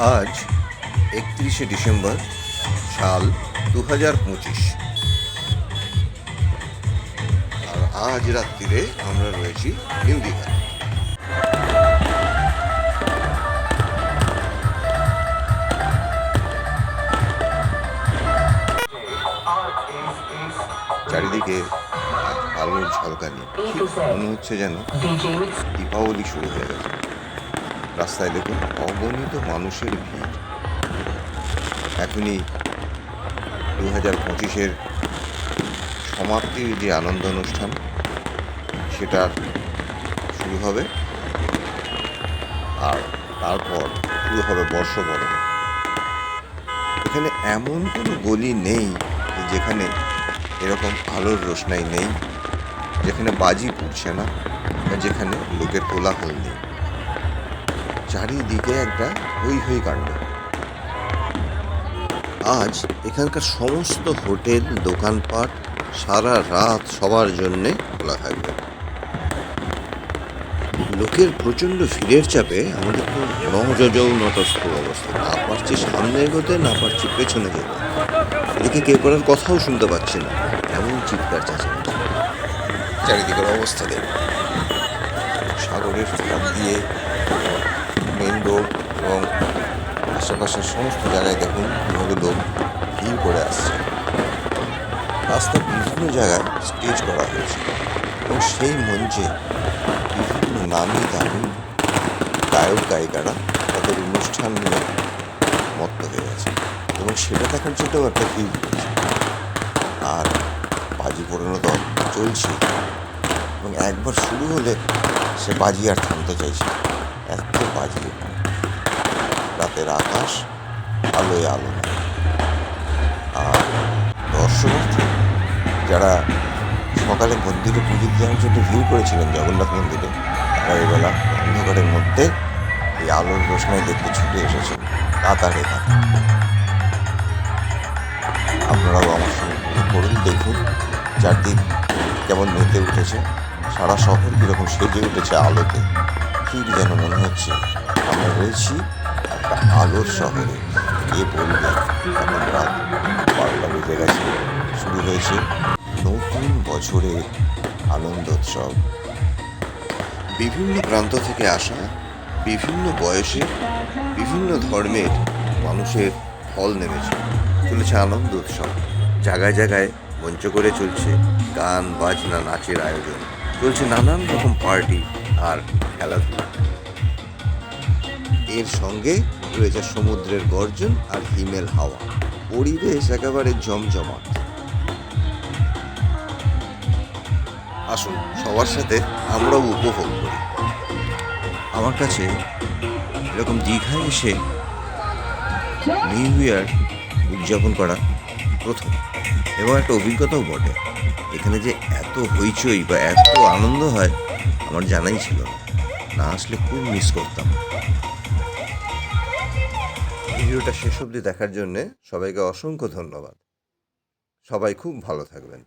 আজ 31শে ডিসেম্বর সাল 2025। আর আজ রাত্রিরে আমরা রয়েছি নিউ দীঘায়। চারিদিকে আলোর ঝলকানি, মনে হচ্ছে যেন দীপাবলি শুরু হয়ে গেছে। রাস্তায় দেখুন অগণিত মানুষের ভিড়। এখনই 2025-এর সমাপ্তির যে আনন্দ অনুষ্ঠান সেটার শুরু হবে, আর তারপর শুরু হবে বর্ষবরণ। এখানে এমন কোনো গলি নেই যেখানে এরকম আলোর রোশনাই নেই, যেখানে বাজি পুড়ছে না বা যেখানে লোকের কোলাহল নেই। চারিদিকে একটা হই হই কাণ্ড। আজ এখানকার সমস্ত হোটেল, দোকানপাট সারা রাত সবার জন্যে খোলা থাকবে। লোকের প্রচণ্ড ভিড়ের চাপে আমাদের তো নতস্থ অবস্থা, না পারছি সামনে এগোতে, না পারছি পেছনে যেতে। এদিকে কেউ করার কথাও শুনতে পাচ্ছি না, এমন চিৎকার চেঁচামেচি। চারিদিকের অবস্থা দেখুন। সাগরের ফাঁক দিয়ে মেন রোড এবং আশেপাশের সমস্ত জায়গায় দেখুন কীভাবে লোক ভিড় করে আসছে। রাস্তার বিভিন্ন জায়গায় স্টেজ করা হয়েছে এবং সেই মঞ্চে বিভিন্ন নামি দামি গায়ক গায়িকারা তাদের অনুষ্ঠান নিয়ে মত্ত হয়ে গেছে এবং সেটা দেখার জন্যও একটা ভিড় রয়েছে। আর বাজি পোড়ানো তো চলছে এবং একবার শুরু হলে সে বাজি আর থামতে চাইছে। এত বাজি এখানে, রাতের আকাশ আলোয় আলো। আর দর্শনার্থী যারা সকালে মন্দিরে পুজো দেওয়ার জন্য ভিড় করেছিলেন জগন্নাথ মন্দিরে, তারা এবেলা অন্ধকারের মধ্যে এই আলোর রোশনাই দেখতে ছুটে এসেছেন কাতারে কাতারে। আপনারাও আমার সঙ্গে করুন, দেখুন চারদিক কেমন মেতে উঠেছে, সারা শহর কীরকম সেজে উঠেছে আলোতে। ঠিক যেন মনে হচ্ছে আমরা রয়েছি একটা আলোর শহরে। কে বলবে এখন রাত 12টা বেজে গেছে, শুরু হয়েছে নতুন বছরের আনন্দোৎসব। বিভিন্ন প্রান্ত থেকে আসা, বিভিন্ন বয়সে, বিভিন্ন ধর্মের মানুষের ঢল নেমেছে, চলেছে আনন্দ উৎসব। জায়গায় জায়গায় মঞ্চ করে চলছে গান বাজনা, নাচের আয়োজন, চলছে নানান রকম পার্টি আর খেলাধুলা। এর সঙ্গে রয়েছে সমুদ্রের গর্জন আর হিমেল হাওয়া। পরিবেশ একেবারে জমজমাট। আসুন সবার সাথে আমরাও উপভোগ করি। আমার কাছে এরকম দীঘায় এসে নিউ ইয়ার উদযাপন করা প্রথম এবং একটা অভিজ্ঞতাও বটে। এখানে যে এত হইচই বা এত আনন্দ হয় আমার জানাই ছিল না, না আসলে খুব মিস করতাম। ভিডিওটা শেষ অবধি দেখার জন্যে সবাইকে অসংখ্য ধন্যবাদ। সবাই খুব ভালো থাকবেন।